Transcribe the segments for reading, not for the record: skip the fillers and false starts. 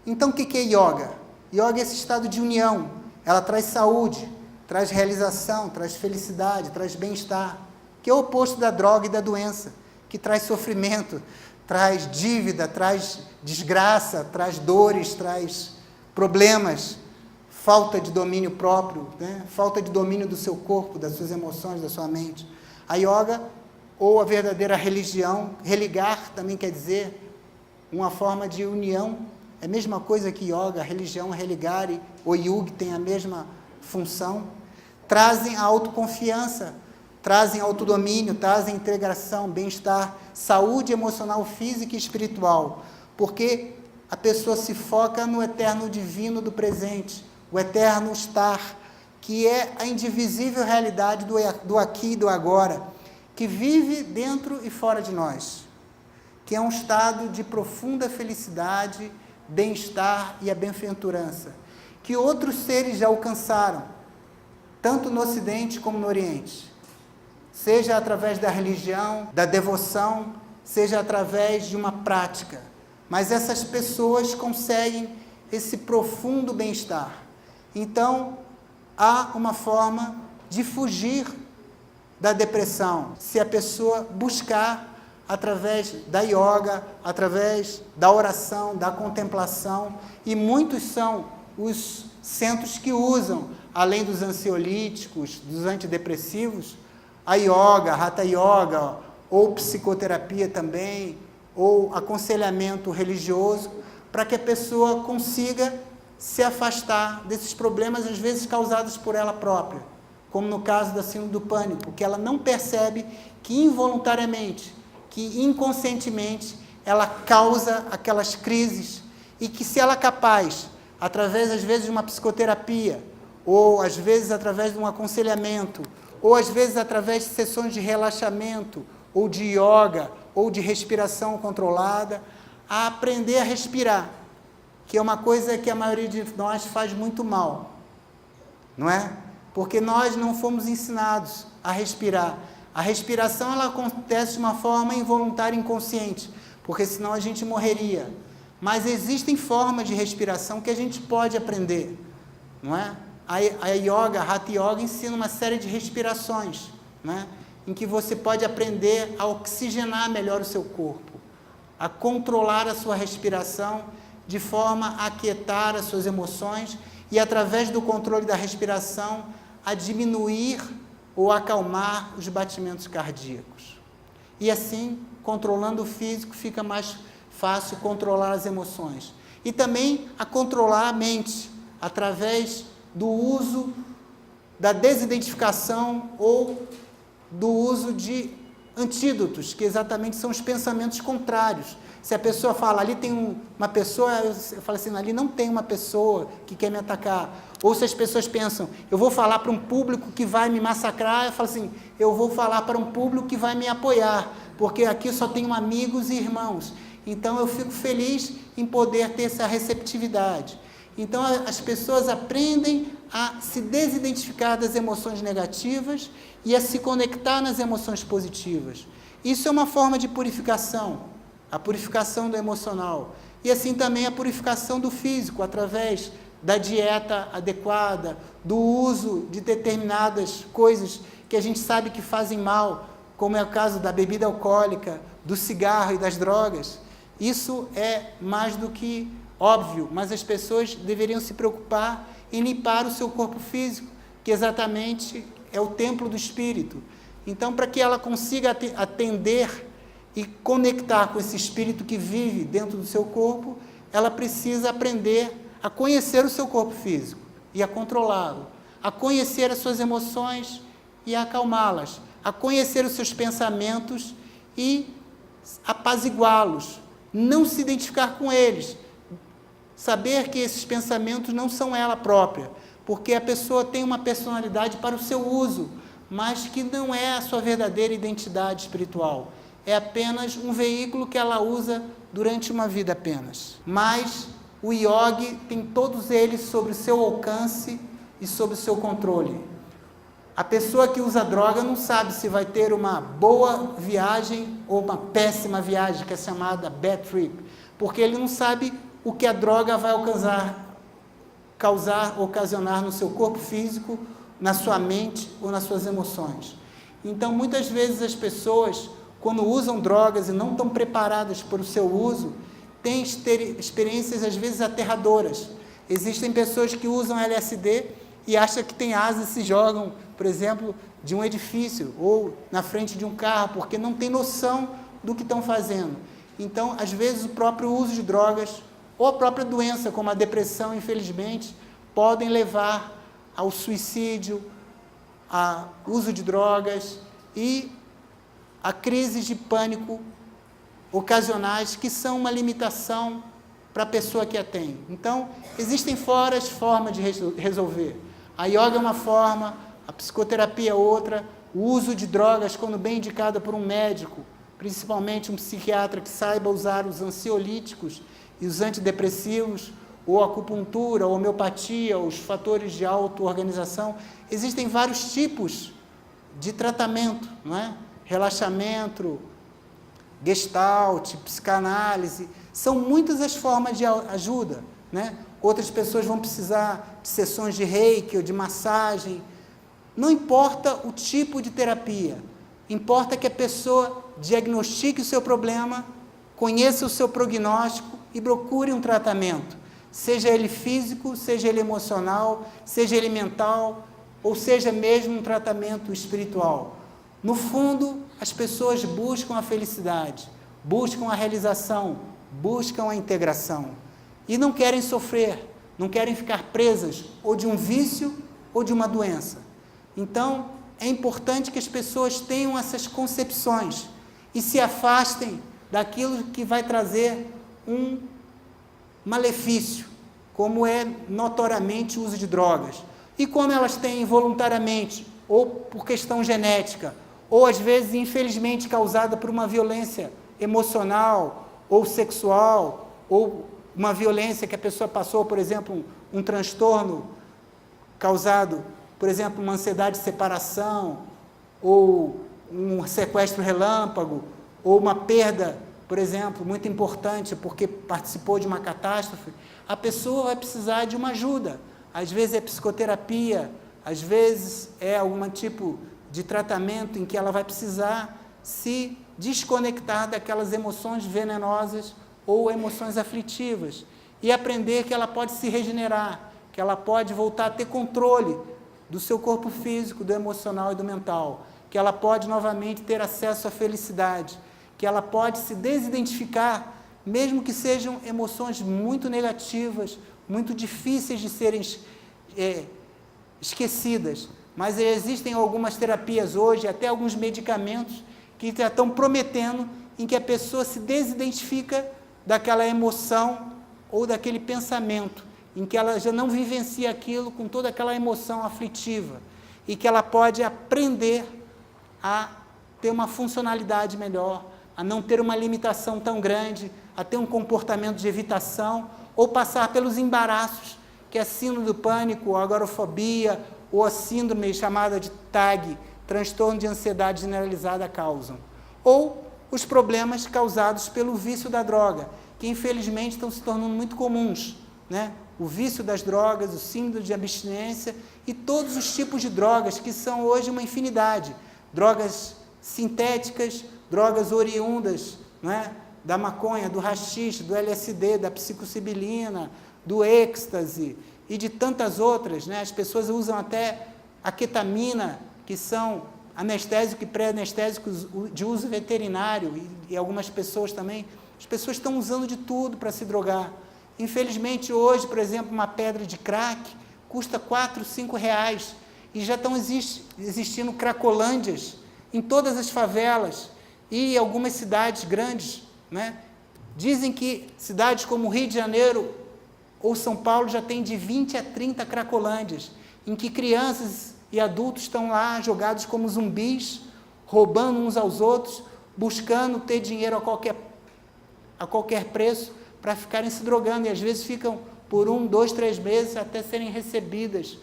Então, o que é yoga? Yoga é esse estado de união. Ela traz saúde, traz realização, traz felicidade, traz bem-estar, que é o oposto da droga e da doença, que traz sofrimento, traz dívida, traz desgraça, traz dores, traz problemas, falta de domínio próprio, né? Falta de domínio do seu corpo, das suas emoções, da sua mente. A yoga, ou a verdadeira religião, religar também quer dizer uma forma de união. É a mesma coisa que yoga, religião, religare, o yuga tem a mesma função. Trazem a autoconfiança, trazem autodomínio, trazem integração, bem-estar, saúde emocional, física e espiritual, porque a pessoa se foca no eterno divino do presente, o eterno estar, que é a indivisível realidade do aqui e do agora, que vive dentro e fora de nós, que é um estado de profunda felicidade, bem-estar e a bem-aventurança, que outros seres já alcançaram, tanto no Ocidente como no Oriente, seja através da religião, da devoção, seja através de uma prática, mas essas pessoas conseguem esse profundo bem-estar. Então, há uma forma de fugir da depressão, se a pessoa buscar através da yoga, através da oração, da contemplação, e muitos são os centros que usam, além dos ansiolíticos, dos antidepressivos, a yoga, a hatha yoga, ou psicoterapia também, ou aconselhamento religioso, para que a pessoa consiga se afastar desses problemas, às vezes causados por ela própria, como no caso da síndrome do pânico, que ela não percebe que involuntariamente, que inconscientemente, ela causa aquelas crises, e que se ela é capaz, através às vezes de uma psicoterapia, ou às vezes através de um aconselhamento, ou às vezes através de sessões de relaxamento, ou de yoga, ou de respiração controlada, a aprender a respirar, que é uma coisa que a maioria de nós faz muito mal, não é? Porque nós não fomos ensinados a respirar. A respiração, ela acontece de uma forma involuntária e inconsciente, porque senão a gente morreria. Mas existem formas de respiração que a gente pode aprender, não é? A yoga, a hatha yoga, ensina uma série de respirações, né? Em que você pode aprender a oxigenar melhor o seu corpo, a controlar a sua respiração, de forma a aquietar as suas emoções e, através do controle da respiração, a diminuir ou acalmar os batimentos cardíacos. E assim, controlando o físico, fica mais fácil controlar as emoções. E também a controlar a mente, através do uso da desidentificação ou do uso de antídotos, que exatamente são os pensamentos contrários. Se a pessoa fala, ali tem uma pessoa, eu falo assim, ali não tem uma pessoa que quer me atacar. Ou se as pessoas pensam, eu vou falar para um público que vai me massacrar, eu falo assim, eu vou falar para um público que vai me apoiar, porque aqui só tenho amigos e irmãos. Então eu fico feliz em poder ter essa receptividade. Então as pessoas aprendem a se desidentificar das emoções negativas e a se conectar nas emoções positivas. Isso é uma forma de purificação, a purificação do emocional. E assim também a purificação do físico, através da dieta adequada, do uso de determinadas coisas que a gente sabe que fazem mal, como é o caso da bebida alcoólica, do cigarro e das drogas. Isso é mais do que óbvio, mas as pessoas deveriam se preocupar em limpar o seu corpo físico, que exatamente é o templo do espírito. Então, para que ela consiga atender e conectar com esse espírito que vive dentro do seu corpo, ela precisa aprender a conhecer o seu corpo físico e a controlá-lo, a conhecer as suas emoções e a acalmá-las, a conhecer os seus pensamentos e apaziguá-los, não se identificar com eles, saber que esses pensamentos não são ela própria, porque a pessoa tem uma personalidade para o seu uso, mas que não é a sua verdadeira identidade espiritual. É apenas um veículo que ela usa durante uma vida apenas. Mas o yogi tem todos eles sob o seu alcance e sob o seu controle. A pessoa que usa droga não sabe se vai ter uma boa viagem ou uma péssima viagem, que é chamada bad trip, porque ele não sabe o que a droga vai ocasionar no seu corpo físico, na sua mente ou nas suas emoções. Então, muitas vezes as pessoas, quando usam drogas e não estão preparadas para o seu uso, têm experiências, às vezes, aterradoras. Existem pessoas que usam LSD e acham que tem asas e se jogam, por exemplo, de um edifício ou na frente de um carro, porque não tem noção do que estão fazendo. Então, às vezes, o próprio uso de drogas ou a própria doença, como a depressão, infelizmente, podem levar ao suicídio, ao uso de drogas e a crises de pânico ocasionais, que são uma limitação para a pessoa que a tem. Então, existem várias formas de resolver. A yoga é uma forma, a psicoterapia é outra, o uso de drogas, quando bem indicada por um médico, principalmente um psiquiatra que saiba usar os ansiolíticos e os antidepressivos, ou a acupuntura, a homeopatia, os fatores de auto-organização. Existem vários tipos de tratamento, não é? Relaxamento, gestalt, psicanálise, são muitas as formas de ajuda, né? Outras pessoas vão precisar de sessões de reiki ou de massagem. Não importa o tipo de terapia, importa que a pessoa diagnostique o seu problema, conheça o seu prognóstico e procure um tratamento, seja ele físico, seja ele emocional, seja ele mental, ou seja mesmo um tratamento espiritual. No fundo, as pessoas buscam a felicidade, buscam a realização, buscam a integração. E não querem sofrer, não querem ficar presas ou de um vício ou de uma doença. Então, é importante que as pessoas tenham essas concepções e se afastem daquilo que vai trazer um malefício, como é notoriamente o uso de drogas. E como elas têm voluntariamente, ou por questão genética, ou às vezes, infelizmente, causada por uma violência emocional ou sexual, ou uma violência que a pessoa passou, por exemplo, um transtorno causado, por exemplo, uma ansiedade de separação, ou um sequestro relâmpago, ou uma perda, por exemplo, muito importante porque participou de uma catástrofe, a pessoa vai precisar de uma ajuda. Às vezes é psicoterapia, às vezes é algum tipo de tratamento em que ela vai precisar se desconectar daquelas emoções venenosas ou emoções aflitivas e aprender que ela pode se regenerar, que ela pode voltar a ter controle do seu corpo físico, do emocional e do mental, que ela pode novamente ter acesso à felicidade, que ela pode se desidentificar, mesmo que sejam emoções muito negativas, muito difíceis de serem esquecidas. Mas existem algumas terapias hoje, até alguns medicamentos, que já estão prometendo em que a pessoa se desidentifica daquela emoção ou daquele pensamento, em que ela já não vivencia aquilo com toda aquela emoção aflitiva, e que ela pode aprender a ter uma funcionalidade melhor, a não ter uma limitação tão grande, a ter um comportamento de evitação, ou passar pelos embaraços, que é a síndrome do pânico, a agorafobia, ou a síndrome chamada de TAG, transtorno de ansiedade generalizada, causam. Ou os problemas causados pelo vício da droga, que infelizmente estão se tornando muito comuns, né? O vício das drogas, o síndrome de abstinência e todos os tipos de drogas, que são hoje uma infinidade. Drogas sintéticas, drogas oriundas, né? Da maconha, do haxixe, do LSD, da psilocibina, do êxtase e de tantas outras, né? As pessoas usam até a ketamina, que são anestésicos e pré-anestésicos de uso veterinário, e algumas pessoas também. As pessoas estão usando de tudo para se drogar. Infelizmente, hoje, por exemplo, uma pedra de crack custa R$4, R$5, e já estão existindo cracolândias em todas as favelas e algumas cidades grandes, né? Dizem que cidades como Rio de Janeiro ou São Paulo já tem de 20 a 30 cracolândias, em que crianças e adultos estão lá jogados como zumbis, roubando uns aos outros, buscando ter dinheiro a qualquer preço para ficarem se drogando, e às vezes ficam por 1, 2, 3 meses até serem recebidas,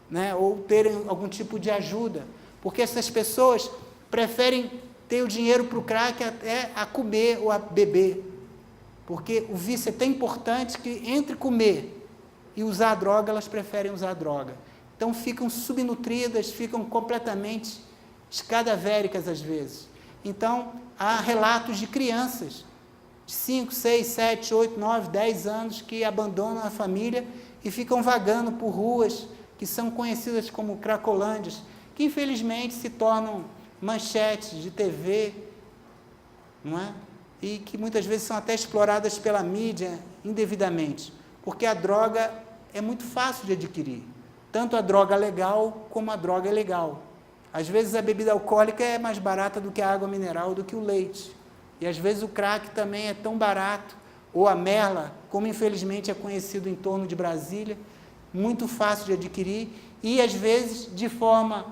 né, ou terem algum tipo de ajuda, porque essas pessoas preferem ter o dinheiro para o crack até a comer ou a beber. Porque o vício é tão importante que entre comer e usar a droga, elas preferem usar a droga. Então ficam subnutridas, ficam completamente escadavéricas às vezes. Então há relatos de crianças de 5, 6, 7, 8, 9, 10 anos que abandonam a família e ficam vagando por ruas que são conhecidas como cracolândias, que infelizmente se tornam manchetes de TV, não é? E que muitas vezes são até exploradas pela mídia indevidamente, porque a droga é muito fácil de adquirir, tanto a droga legal como a droga ilegal. Às vezes a bebida alcoólica é mais barata do que a água mineral, do que o leite, e às vezes o crack também é tão barato, ou a merla, como infelizmente é conhecido em torno de Brasília, muito fácil de adquirir, e às vezes de forma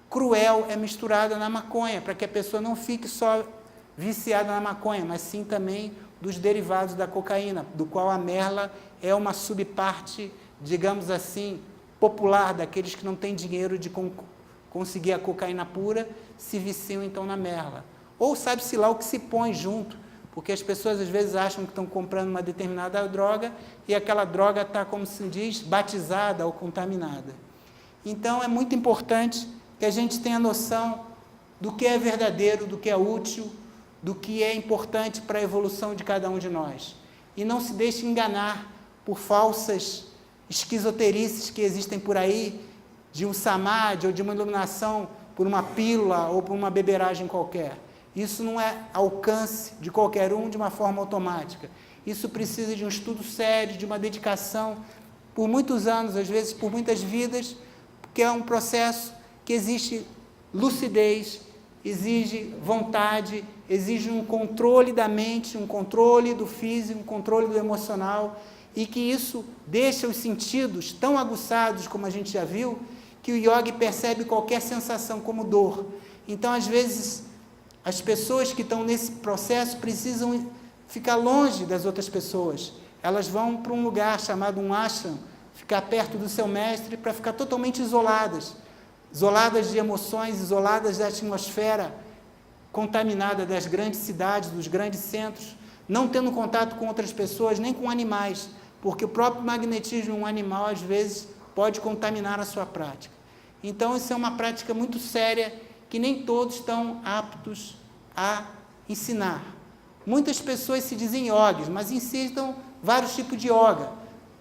cruel é misturada na maconha, para que a pessoa não fique só viciada na maconha, mas sim também dos derivados da cocaína, do qual a merla é uma subparte, digamos assim, popular, daqueles que não têm dinheiro de conseguir a cocaína pura, se viciam então na merla. Ou sabe-se lá o que se põe junto, porque as pessoas às vezes acham que estão comprando uma determinada droga e aquela droga está, como se diz, batizada ou contaminada. Então é muito importante que a gente tenha noção do que é verdadeiro, do que é útil, do que é importante para a evolução de cada um de nós. E não se deixe enganar por falsas esquizoterices que existem por aí, de um samadhi ou de uma iluminação por uma pílula ou por uma beberagem qualquer. Isso não é alcance de qualquer um de uma forma automática. Isso precisa de um estudo sério, de uma dedicação por muitos anos, às vezes por muitas vidas, porque é um processo que exige lucidez, exige vontade, exige um controle da mente, um controle do físico, um controle do emocional, e que isso deixa os sentidos tão aguçados, como a gente já viu, que o yogi percebe qualquer sensação como dor. Então, às vezes, as pessoas que estão nesse processo precisam ficar longe das outras pessoas. Elas vão para um lugar chamado um ashram, ficar perto do seu mestre, para ficar totalmente isoladas de emoções, isoladas da atmosfera contaminada das grandes cidades, dos grandes centros, não tendo contato com outras pessoas, nem com animais, porque o próprio magnetismo de um animal, às vezes, pode contaminar a sua prática. Então, isso é uma prática muito séria, que nem todos estão aptos a ensinar. Muitas pessoas se dizem yogis, mas ensinam vários tipos de yoga.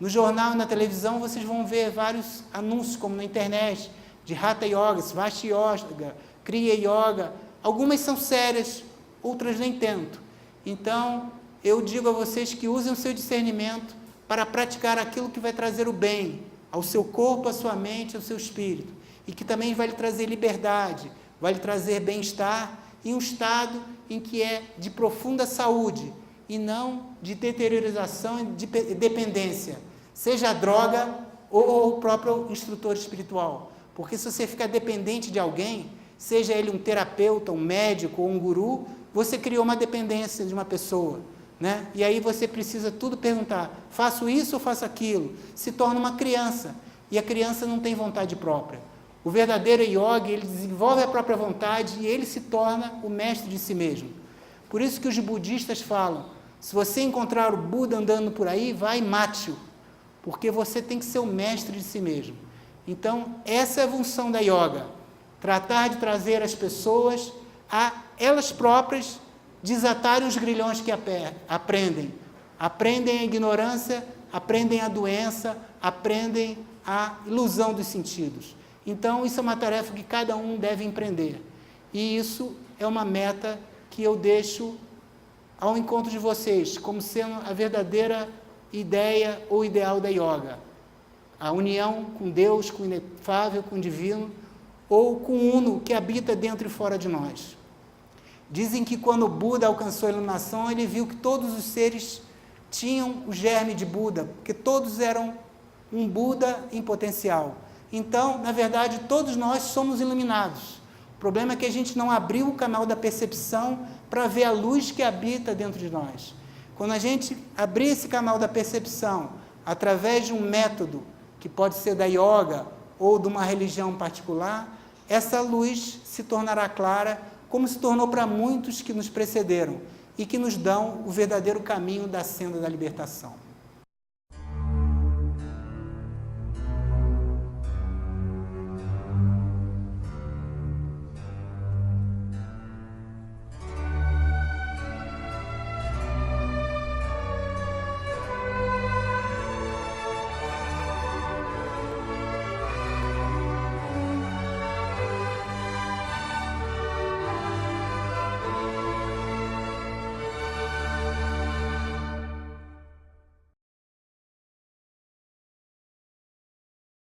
No jornal e na televisão, vocês vão ver vários anúncios, como na internet, de Hatha Yoga, Svasthi Yoga, Kriya Yoga. Algumas são sérias, outras nem tanto. Então, eu digo a vocês que usem o seu discernimento para praticar aquilo que vai trazer o bem ao seu corpo, à sua mente, ao seu espírito, e que também vai lhe trazer liberdade, vai lhe trazer bem-estar em um estado em que é de profunda saúde e não de deteriorização e de dependência, seja a droga ou o próprio instrutor espiritual. Porque se você ficar dependente de alguém, seja ele um terapeuta, um médico ou um guru, você criou uma dependência de uma pessoa, né? E aí você precisa tudo perguntar, faço isso ou faço aquilo? Se torna uma criança, e a criança não tem vontade própria. O verdadeiro yogi, ele desenvolve a própria vontade e ele se torna o mestre de si mesmo. Por isso que os budistas falam, se você encontrar o Buda andando por aí, vai e mate-o, porque você tem que ser o mestre de si mesmo. Então, essa é a função da yoga, tratar de trazer as pessoas a elas próprias desatarem os grilhões que aprendem a ignorância, aprendem a doença, aprendem a ilusão dos sentidos. Então, isso é uma tarefa que cada um deve empreender, e isso é uma meta que eu deixo ao encontro de vocês, como sendo a verdadeira ideia ou ideal da yoga. A união com Deus, com o inefável, com o divino, ou com o uno que habita dentro e fora de nós. Dizem que quando o Buda alcançou a iluminação, ele viu que todos os seres tinham o germe de Buda, porque todos eram um Buda em potencial. Então, na verdade, todos nós somos iluminados. O problema é que a gente não abriu o canal da percepção para ver a luz que habita dentro de nós. Quando a gente abrir esse canal da percepção, através de um método, que pode ser da yoga ou de uma religião particular, essa luz se tornará clara, como se tornou para muitos que nos precederam. e que nos dão o verdadeiro caminho da senda da libertação.